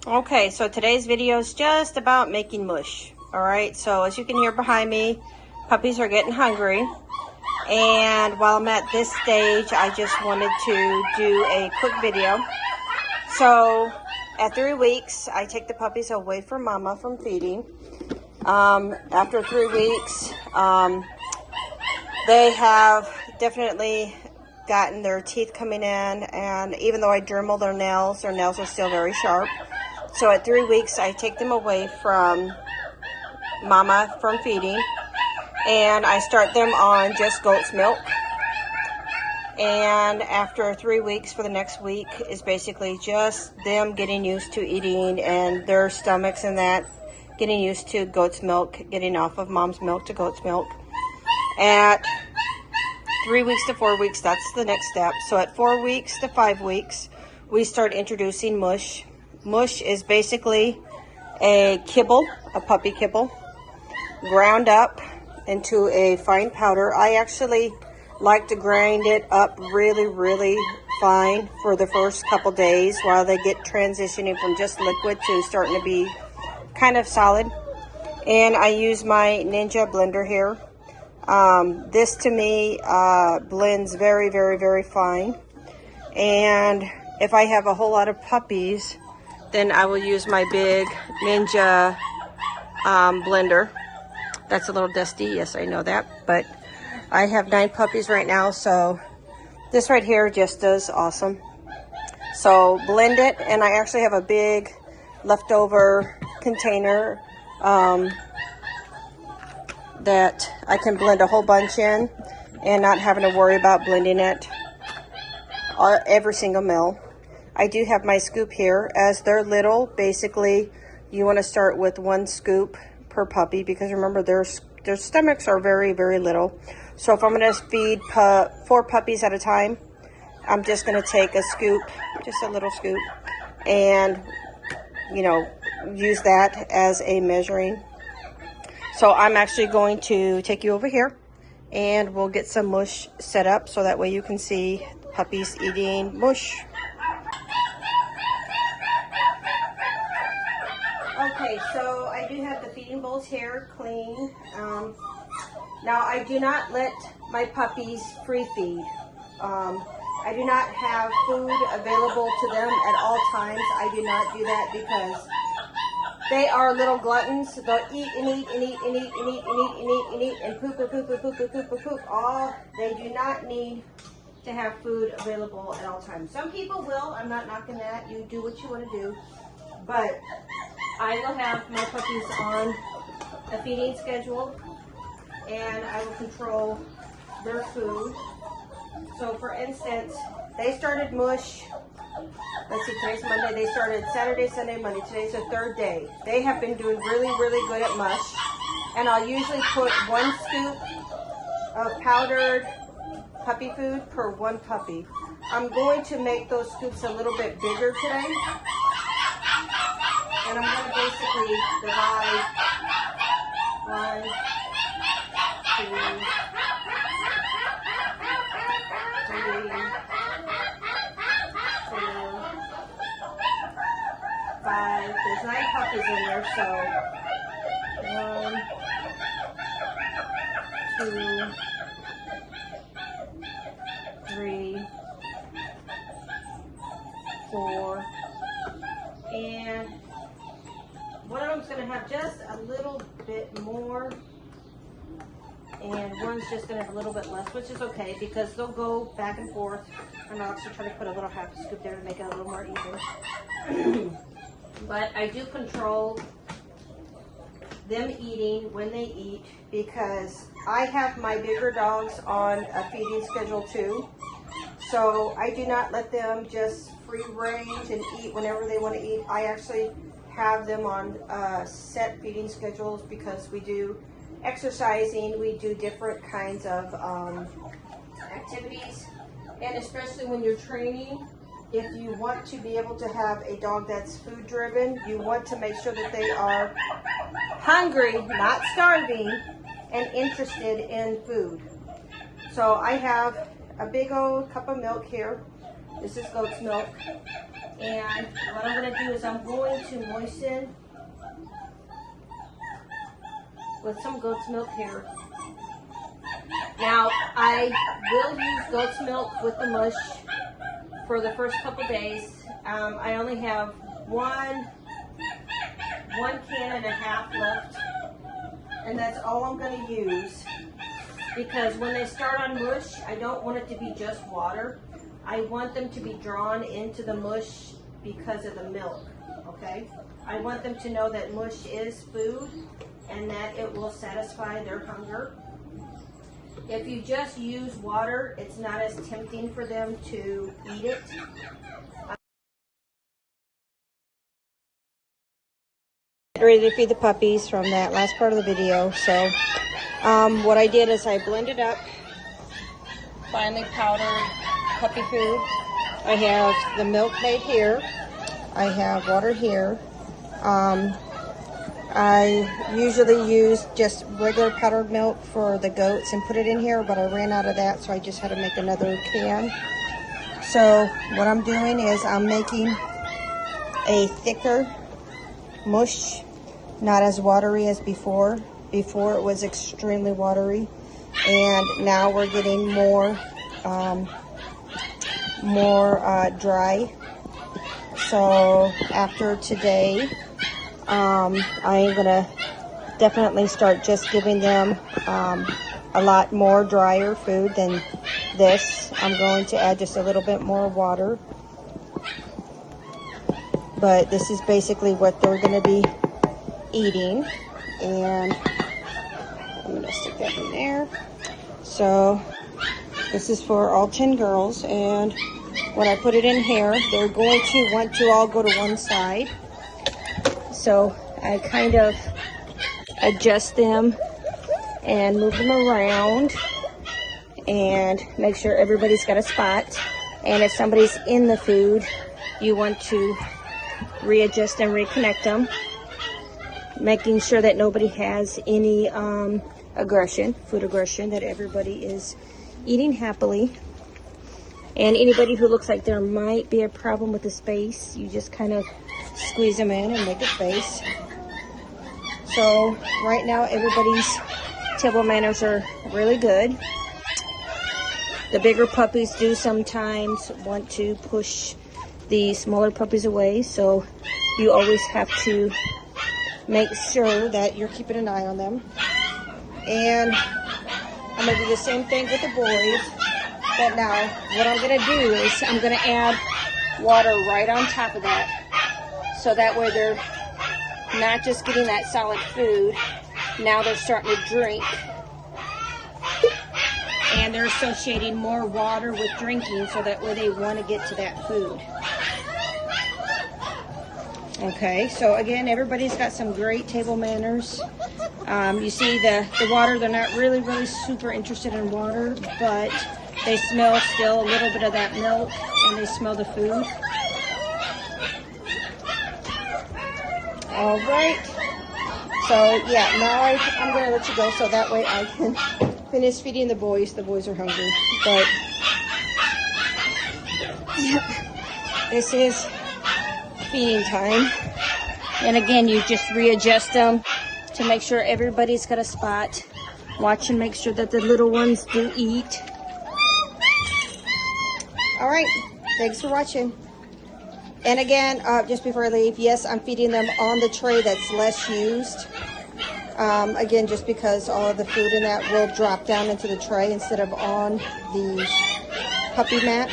Okay, so today's video is just about making mush. All right, so as you can hear behind me, puppies are getting hungry. And while I'm at this stage, I just wanted to do a quick video. So at 3 weeks, I take the puppies away from mama from feeding. After 3 weeks, they have definitely gotten their teeth coming in, and even though I Dremel their nails are still very sharp. So at 3 weeks, I take them away from mama from feeding, and I start them on just goat's milk. And after 3 weeks, for the next week, is basically just them getting used to eating and their stomachs and that, getting used to goat's milk, getting off of mom's milk to goat's milk. At 3 weeks to 4 weeks, that's the next step. So at 4 weeks to 5 weeks, we start introducing mush. Mush is basically a kibble, a puppy kibble, ground up into a fine powder. I actually like to grind it up really fine for the first couple days while they get transitioning from just liquid to starting to be kind of solid. And I use my Ninja blender here. This to me blends very fine. And if I have a whole lot of puppies, then I will use my big Ninja blender. That's a little dusty, yes, I know that, but I have 9 puppies right now, so this right here just does awesome. So blend it, and I actually have a big leftover container that I can blend a whole bunch in and not having to worry about blending it every single meal. I do have my scoop here. As they're little, basically you want to start with 1 scoop per puppy, because remember their stomachs are very little. So if I'm going to feed 4 puppies at a time, I'm just going to take a scoop, just a little scoop, and use that as a measuring. So I'm actually going to take you over here and we'll get some mush set up so that way you can see puppies eating mush. Okay, so I do have the feeding bowls here clean. Now I do not let my puppies free feed. I do not have food available to them at all times. I do not do that because they are little gluttons. They'll eat and eat and eat and eat and eat and eat and eat and eat and poop and poop and poop and poop and poop. They do not need to have food available at all times. Some people will. I'm not knocking that. You do what you want to do. But I will have my puppies on a feeding schedule, and I will control their food. So for instance, they started mush. Let's see, today's Monday. They started Saturday, Sunday, Monday. Today's the 3rd day. They have been doing really good at mush. And I'll usually put 1 scoop of powdered puppy food per 1 puppy. I'm going to make those scoops a little bit bigger today. And I'm going to basically divide 1, 2, 3, 5. There's 9 puppies in there, so 1, 2, 3, 4, and one of them's going to have just a little bit more, and one's just going to have a little bit less, which is okay because they'll go back and forth. And I'll actually try to put a little half scoop there to make it a little more even. But I do control them eating when they eat, because I have my bigger dogs on a feeding schedule too. So I do not let them just free range and eat whenever they want to eat. I actually have them on set feeding schedules because we do exercising, we do different kinds of activities, and especially when you're training, if you want to be able to have a dog that's food driven, you want to make sure that they are hungry, not starving, and interested in food. So I have a big old cup of milk here. This is goat's milk. And what I'm going to do is I'm going to moisten with some goat's milk here. Now, I will use goat's milk with the mush for the first couple days. I only have one can and a half left, and that's all I'm going to use, because when they start on mush, I don't want it to be just water. I want them to be drawn into the mush because of the milk, okay? I want them to know that mush is food and that it will satisfy their hunger. If you just use water, it's not as tempting for them to eat it. Ready to feed the puppies from that last part of the video. So what I did is I blended up finely powdered puppy food. I have the milk made here. I have water here. I usually use just regular powdered milk for the goats and put it in here, but I ran out of that, so I just had to make another can. So what I'm doing is I'm making a thicker mush, not as watery as before. Before it was extremely watery, and now we're getting more dry. So after today, I'm gonna definitely start just giving them a lot more drier food than this. I'm going to add just a little bit more water, but this is basically what they're going to be eating, and I'm going to stick that in there. So this is for all 10 girls, and when I put it in here, they're going to want to all go to one side. So I kind of adjust them and move them around and make sure everybody's got a spot. And if somebody's in the food, you want to readjust and reconnect them, making sure that nobody has any aggression, food aggression, that everybody is eating happily. And anybody who looks like there might be a problem with the space, you just kind of squeeze them in and make a space. So right now everybody's table manners are really good. The bigger puppies do sometimes want to push the smaller puppies away, so you always have to make sure that you're keeping an eye on them. And I'm going to do the same thing with the boys. But now what I'm going to do is I'm going to add water right on top of that, so that way they're not just getting that solid food, now they're starting to drink. And they're associating more water with drinking, so that way they want to get to that food. Okay, so again, everybody's got some great table manners. You see the water, they're not really super interested in water, but they smell still a little bit of that milk, and they smell the food. All right. So yeah, now I'm going to let you go, so that way I can finish feeding the boys. The boys are hungry, but yeah, this is feeding time. And again, you just readjust them to make sure everybody's got a spot. Watch and make sure that the little ones do eat. All right, thanks for watching. And again, just before I leave, yes, I'm feeding them on the tray that's less used. Again, just because all of the food in that will drop down into the tray instead of on the puppy mat.